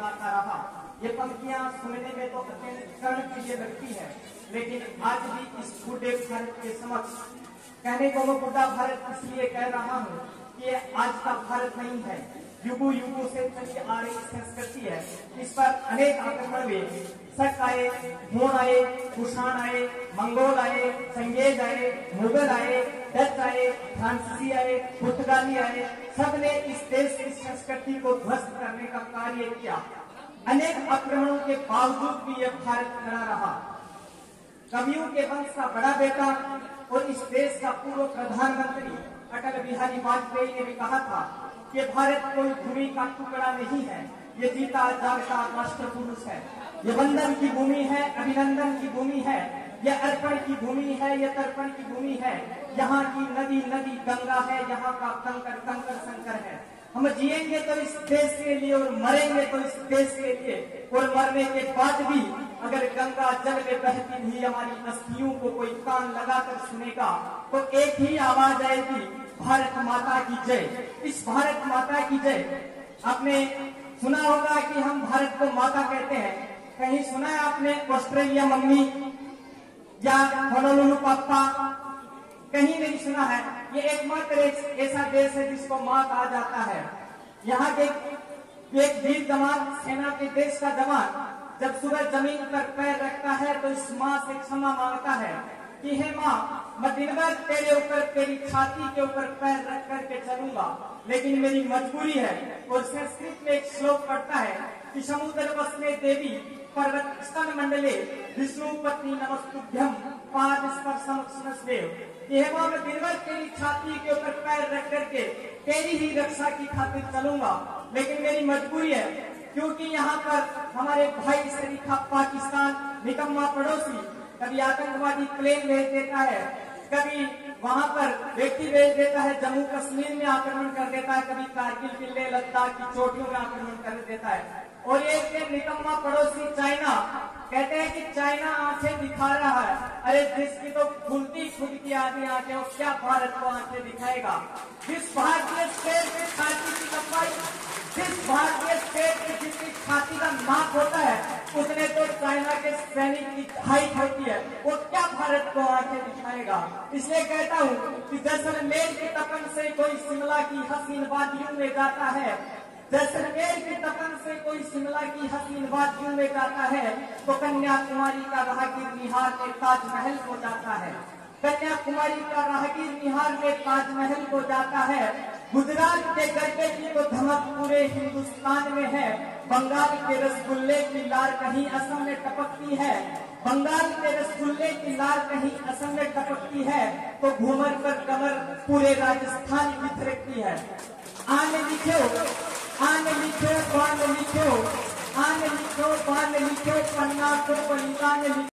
गाता रहा। ये पंक्तियां सुनने में तो अत्यंत कर्णप्रिय लगती है, लेकिन आज भी इस बूढ़े भारत के समक्ष कहने को मैं बूढ़ा भारत इसलिए कह रहा हूँ कि ये आज का भारत नहीं है, युगों युगों से चली आ रही संस्कृति है। इस पर अनेक आक्रमण हुए, शक आए, हुण आए, कुषाण आए, मंगोल आए, चंगेज आए, मुगल आए, डच आए, फ्रांसीसी आए, पुर्तगाली आए, सबने इस देश की संस्कृति को ध्वस्त करने का कार्य किया। अनेक आक्रमणों के बावजूद भी यह भारत खड़ा रहा। कवियों के वंश का बड़ा बेटा और इस देश का पूर्व प्रधानमंत्री अटल बिहारी वाजपेयी ने भी कहा था कि भारत कोई भूमि का टुकड़ा नहीं है, ये जीता जागता राष्ट्र पुरुष है। ये वंदन की भूमि है, अभिनंदन की भूमि है, ये अर्पण की भूमि है, ये तर्पण की भूमि है। यहाँ की नदी नदी गंगा है, यहाँ का कंकर कंकर शंकर है। हम जिएंगे तो इस देश के लिए और मरेंगे तो इस देश के लिए, और मरने के बाद भी अगर गंगा जल में बहती हुई हमारी अस्थियों को कोई कान लगाकर सुनेगा तो एक ही आवाज आएगी, भारत माता की जय। इस भारत माता की जय। आपने सुना होगा कि हम भारत को माता कहते हैं, कहीं सुना है आपने ऑस्ट्रेलिया मम्मी या होनोलुलु पापा? कहीं नहीं सुना है। ये एकमात्र ऐसा देश है जिसको माँ कहा जाता है। यहाँ के एक वीर जवान, सेना के देश का जवान जब सुबह जमीन पर पैर रखता है तो इस माँ से क्षमा मांगता है कि हे माँ, मैं दिन भर तेरे ऊपर, तेरी छाती के ऊपर पैर रख करके चलूंगा, लेकिन मेरी मजबूरी है। और संस्कृत में एक श्लोक पढ़ता है कि समुद्र वसने देवी पर्वत स्तन मंडले विष्णु पत्नी नमस्तुभ्यम पाद स्पर्शम स्मस्देव। ये माँ, मैं दिन भर तेरी छाती के ऊपर पैर रख करके तेरी ही रक्षा की खातिर चलूंगा, लेकिन मेरी मजबूरी है, क्योंकि यहाँ पर हमारे भाई शरीफा पाकिस्तान निकम्मा पड़ोसी कभी आतंकवादी प्लेन भेज देता है, कभी वहाँ पर व्यक्ति भेज देता है, जम्मू कश्मीर में आक्रमण कर देता है, कभी कारगिल किले लद्दाख की चोटियों में आक्रमण कर देता है। और एक निकम्मा पड़ोसी चाइना, कहते हैं कि चाइना आंखें दिखा रहा है। अरे जिसकी तो खुलती खुद की आधी आंखें, और क्या भारत को आंखें दिखाएगा? जिस भारतीय शेर की छाती की लंबाई, जिस भारतीय शेर की जितनी छाती का नाक होता है, उसने तो चाइना के सैनिक की हाइट होती है, वो क्या भारत को आंखें दिखाएगा? इसलिए कहता हूँ कि जैसलमेर के तपन से कोई शिमला की हसीन वादियों में जाता है, जैसलमेर के तपन से कोई शिमला की हसीन वादियों में जाता है, तो कन्याकुमारी का राहगीर निहार में ताजमहल को जाता है। कन्याकुमारी का राहगीर निहार में ताजमहल को जाता है। गुजरात के गड्ढे की तो धमक पूरे हिंदुस्तान में है। बंगाल के रसगुल्ले की लार कहीं असम में टपकती है, बंगाल के रसगुल्ले की लार कहीं असम में टपकती है, तो घूमर पर कमर पूरे राजस्थान की थिरकती है। आने लिखो, आने लिखो, बान लिखो, आने लिखो, बान लिखो, पन्ना को पन्ना लिखो।